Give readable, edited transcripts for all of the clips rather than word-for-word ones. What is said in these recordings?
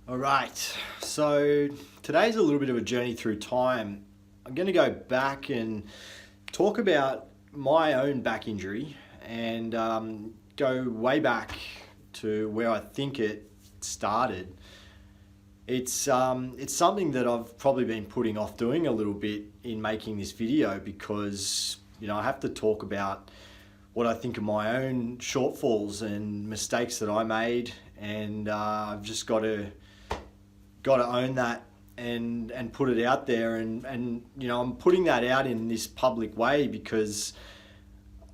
All right, so today's a little bit of a journey through time. I'm going to go back and talk about my own back injury and go way back to where I think it started. It's something that I've probably been putting off doing a little bit in making this video because I have to talk about what I think are my own shortfalls and mistakes that I made, and I've just got to own that and put it out there, and I'm putting that out in this public way because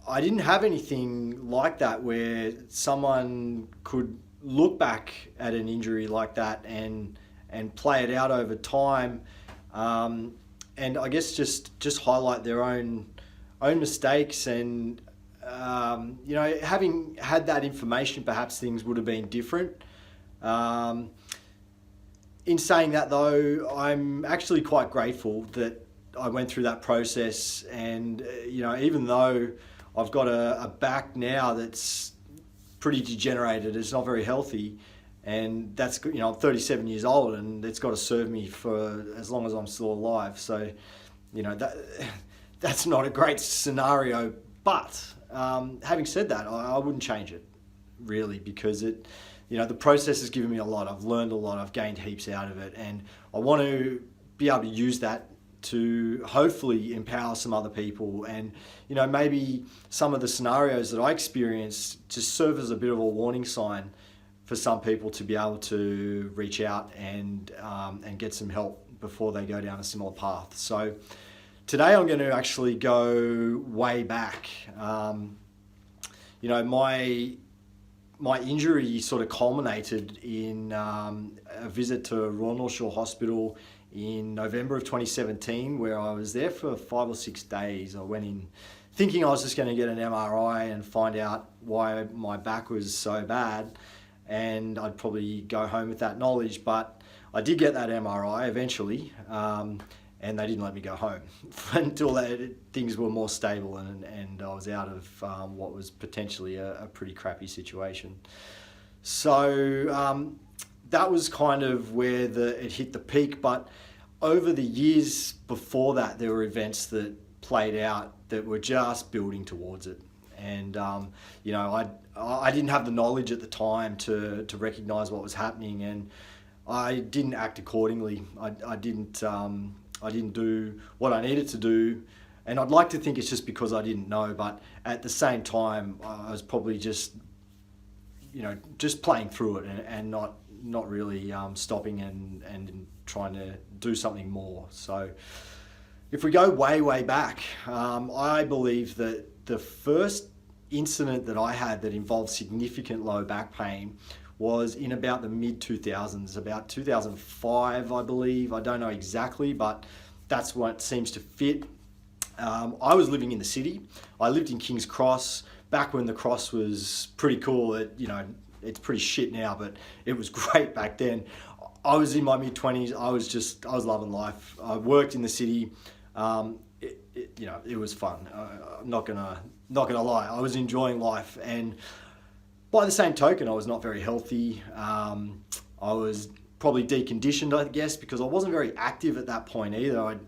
I didn't have anything like that where someone could look back at an injury like that and play it out over time, and I guess just highlight their own mistakes, and having had that information, perhaps things would have been different. In saying that, though, I'm actually quite grateful that I went through that process, and even though I've got a back now that's pretty degenerated, it's not very healthy, and that's I'm 37 years old, and it's got to serve me for as long as I'm still alive. So that's not a great scenario, but having said that, I wouldn't change it really, because the process has given me a lot. I've learned a lot. I've gained heaps out of it. And I want to be able to use that to hopefully empower some other people. And, maybe some of the scenarios that I experienced just serve as a bit of a warning sign for some people to be able to reach out and get some help before they go down a similar path. So today I'm going to actually go way back. My injury sort of culminated in a visit to Royal North Shore Hospital in November of 2017, where I was there for 5 or 6 days. I went in thinking I was just going to get an MRI and find out why my back was so bad, and I'd probably go home with that knowledge. But I did get that MRI eventually, and they didn't let me go home until things were more stable and I was out of what was potentially a pretty crappy situation. So that was kind of where it hit the peak. But over the years before that, there were events that played out that were just building towards it. And I didn't have the knowledge at the time to recognize what was happening, and I didn't act accordingly. I didn't do what I needed to do, and I'd like to think it's just because I didn't know, but at the same time I was probably just playing through it and not really stopping and trying to do something more. So if we go way back, I believe that the first incident that I had that involved significant low back pain was in about the mid-2000s, about 2005, I believe. I don't know exactly, but that's what seems to fit. I was living in the city. I lived in King's Cross, back when the Cross was pretty cool. It's pretty shit now, but it was great back then. I was in my mid-20s. I was loving life. I worked in the city. It was fun. I'm not gonna lie. I was enjoying life, and by the same token, I was not very healthy. I was probably deconditioned, I guess, because I wasn't very active at that point either. I'd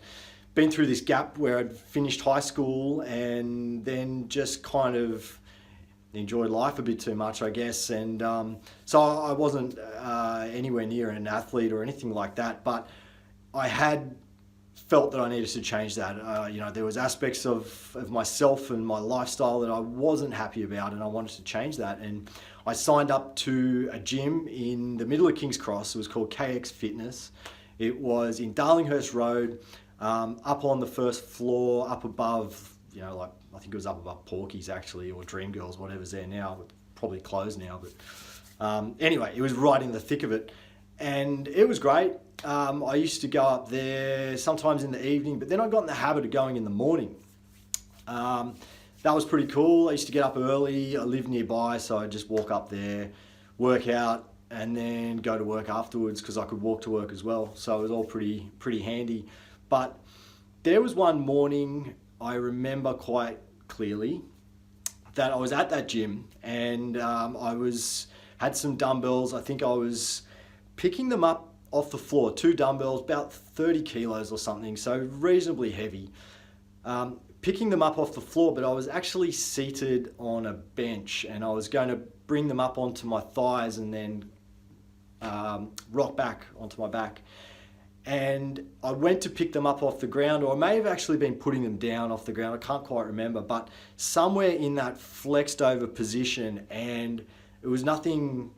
been through this gap where I'd finished high school and then just kind of enjoyed life a bit too much, I guess. And so I wasn't anywhere near an athlete or anything like that, but I had felt that I needed to change that. There was aspects of myself and my lifestyle that I wasn't happy about, and I wanted to change that. And I signed up to a gym in the middle of King's Cross. It was called KX Fitness. It was in Darlinghurst Road, up on the first floor, up above, I think it was up above Porky's actually, or Dreamgirls, whatever's there now, probably closed now. But anyway, it was right in the thick of it. And it was great. I used to go up there sometimes in the evening, but then I got in the habit of going in the morning. That was pretty cool. I used to get up early. I lived nearby, so I'd just walk up there, work out, and then go to work afterwards because I could walk to work as well. So it was all pretty handy. But there was one morning I remember quite clearly that I was at that gym, and I had some dumbbells. I think I was picking them up off the floor, 2 dumbbells, about 30 kilos or something, so reasonably heavy. Picking them up off the floor, but I was actually seated on a bench, and I was going to bring them up onto my thighs and then rock back onto my back. And I went to pick them up off the ground, or I may have actually been putting them down off the ground. I can't quite remember, but somewhere in that flexed over position, and it was nothing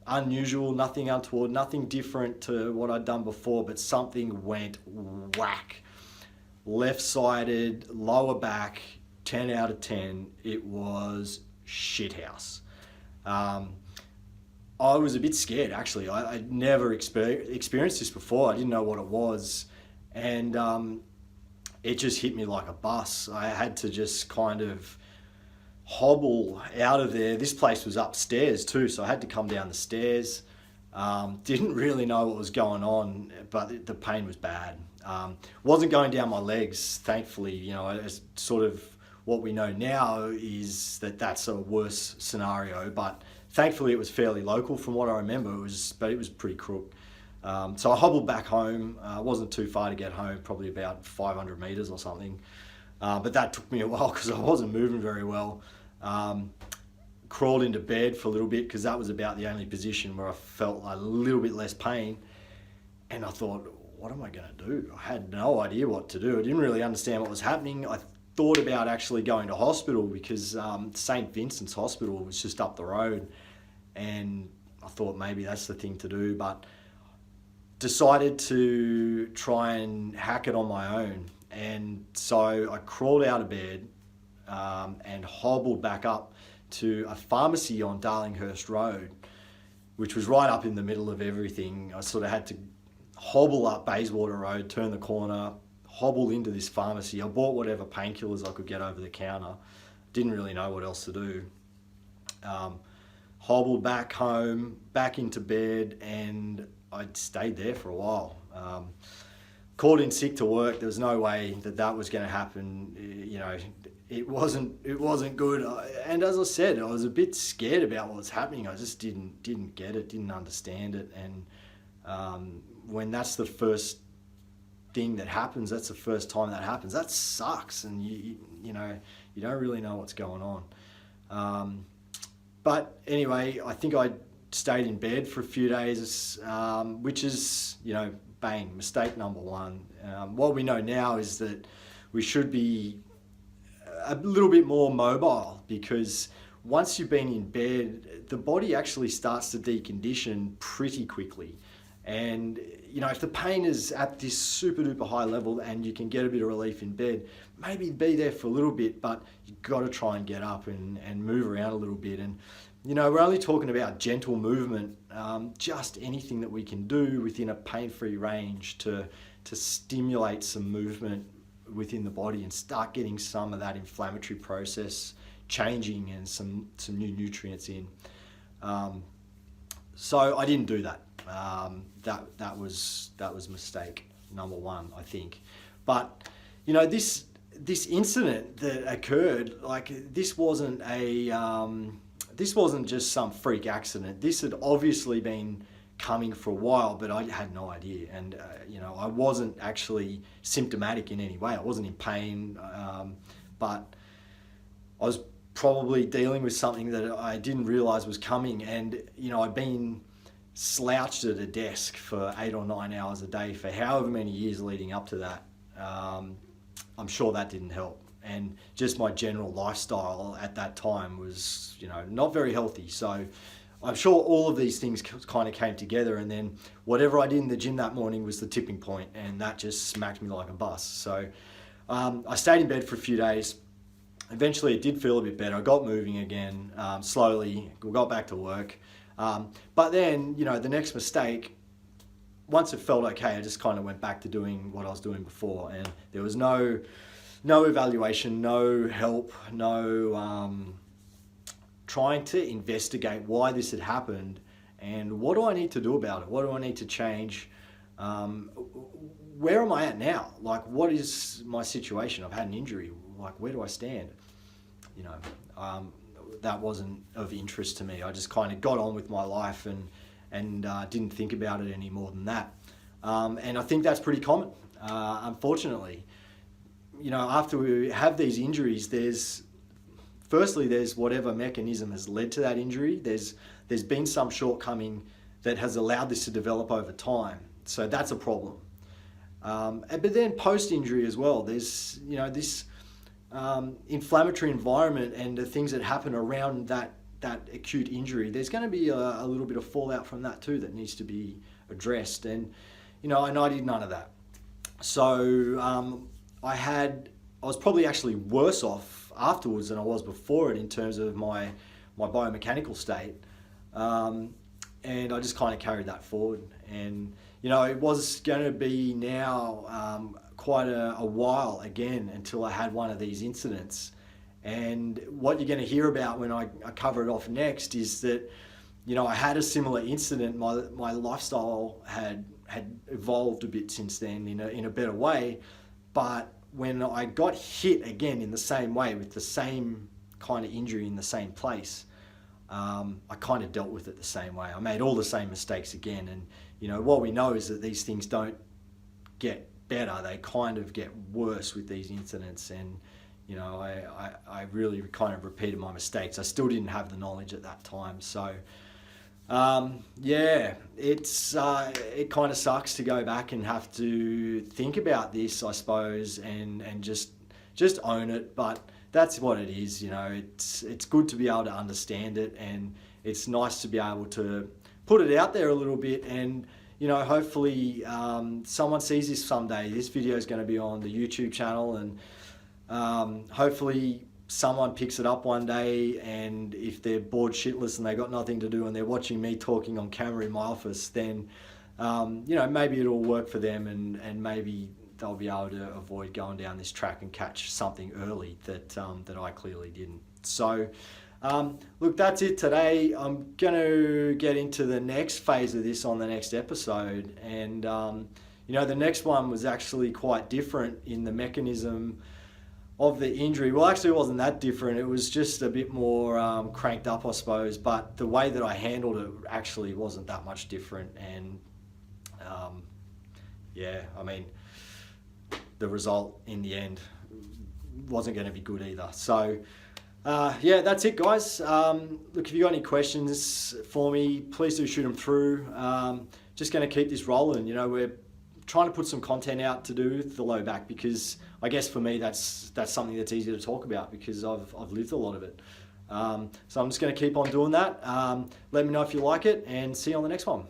unusual, nothing untoward, nothing different to what I'd done before, but something went whack. Left-sided, lower back, 10 out of 10. It was shithouse. I was a bit scared, actually. I'd never experienced this before. I didn't know what it was. And it just hit me like a bus. I had to just kind of hobble out of there. This place was upstairs too, so I had to come down the stairs. Didn't really know what was going on, but the pain was bad. Wasn't going down my legs, thankfully. You know, it's sort of what we know now is that that's a worse scenario, but thankfully it was fairly local from what I remember. But it was pretty crook. So I hobbled back home. Wasn't too far to get home, probably about 500 meters or something. But that took me a while because I wasn't moving very well. Crawled into bed for a little bit because that was about the only position where I felt a little bit less pain. And I thought, what am I going to do? I had no idea what to do. I didn't really understand what was happening. I thought about actually going to hospital because St. Vincent's Hospital was just up the road. And I thought maybe that's the thing to do, but decided to try and hack it on my own. And so I crawled out of bed and hobbled back up to a pharmacy on Darlinghurst Road, which was right up in the middle of everything. I sort of had to hobble up Bayswater Road, turn the corner, hobble into this pharmacy. I bought whatever painkillers I could get over the counter. Didn't really know what else to do. Hobbled back home, back into bed, and I stayed there for a while. Called in sick to work. There was no way that was going to happen. You know, it wasn't good. And as I said, I was a bit scared about what was happening. I just didn't get it, didn't understand it. And when that's the first thing that happens, that's the first time that happens, that sucks. And you know, you don't really know what's going on. But anyway, I think I stayed in bed for a few days, which is, you know, bang, mistake number one. What we know now is that we should be a little bit more mobile, because once you've been in bed, the body actually starts to decondition pretty quickly. And, you know, if the pain is at this super duper high level and you can get a bit of relief in bed, maybe be there for a little bit, but you've got to try and get up and move around a little bit. And, you know, we're only talking about gentle movement, just anything that we can do within a pain-free range to stimulate some movement within the body and start getting some of that inflammatory process changing and some new nutrients in. So I didn't do that. That was mistake number one, I think. But, you know, this incident that occurred, like, this wasn't just some freak accident. This had obviously been coming for a while, but I had no idea. And, you know, I wasn't actually symptomatic in any way. I wasn't in pain, but I was probably dealing with something that I didn't realize was coming. And, you know, I'd been slouched at a desk for 8 or 9 hours a day for however many years leading up to that. I'm sure that didn't help. And just my general lifestyle at that time was, you know, not very healthy. So I'm sure all of these things kind of came together, and then whatever I did in the gym that morning was the tipping point, and that just smacked me like a bus. So I stayed in bed for a few days. Eventually it did feel a bit better. I got moving again, slowly, got back to work. But then, you know, the next mistake, once it felt okay, I just kind of went back to doing what I was doing before, and there was no evaluation, no help, no trying to investigate why this had happened and what do I need to do about it? What do I need to change? Where am I at now? Like, what is my situation? I've had an injury. Like, where do I stand? You know, that wasn't of interest to me. I just kind of got on with my life and didn't think about it any more than that. And I think that's pretty common, unfortunately. You know, after we have these injuries, there's whatever mechanism has led to that injury. There's been some shortcoming that has allowed this to develop over time. So that's a problem. But then post-injury as well, there's, you know, this inflammatory environment and the things that happen around that acute injury. There's going to be a little bit of fallout from that too that needs to be addressed. And, you know, and I did none of that. So I was probably actually worse off afterwards than I was before it in terms of my biomechanical state. And I just kind of carried that forward. And, you know, it was going to be now quite a while again until I had one of these incidents. And what you're going to hear about when I cover it off next is that, you know, I had a similar incident. My lifestyle had evolved a bit since then in a better way. But when I got hit again in the same way with the same kind of injury in the same place, I kind of dealt with it the same way. I made all the same mistakes again. And, you know, what we know is that these things don't get better. They kind of get worse with these incidents. And, you know, I really kind of repeated my mistakes. I still didn't have the knowledge at that time. So, yeah, it kind of sucks to go back and have to think about this, I suppose, and just own it. But that's what it is, you know. It's good to be able to understand it, and it's nice to be able to put it out there a little bit. And, you know, hopefully someone sees this someday. This video is going to be on the YouTube channel, and hopefully someone picks it up one day, and if they're bored shitless and they got nothing to do and they're watching me talking on camera in my office, then you know, maybe it'll work for them, and maybe they'll be able to avoid going down this track and catch something early that I clearly didn't. So look, that's it today. I'm going to get into the next phase of this on the next episode, and you know, the next one was actually quite different in the mechanism of the injury. Well, actually it wasn't that different. It was just a bit more cranked up, I suppose, but the way that I handled it actually wasn't that much different. And yeah, I mean, the result in the end wasn't going to be good either. So yeah, that's it, guys. Look, if you got any questions for me, please do shoot them through. Just going to keep this rolling. You know, we're trying to put some content out to do with the low back, because I guess for me that's something that's easy to talk about because I've lived a lot of it. So I'm just going to keep on doing that. Let me know if you like it, and see you on the next one.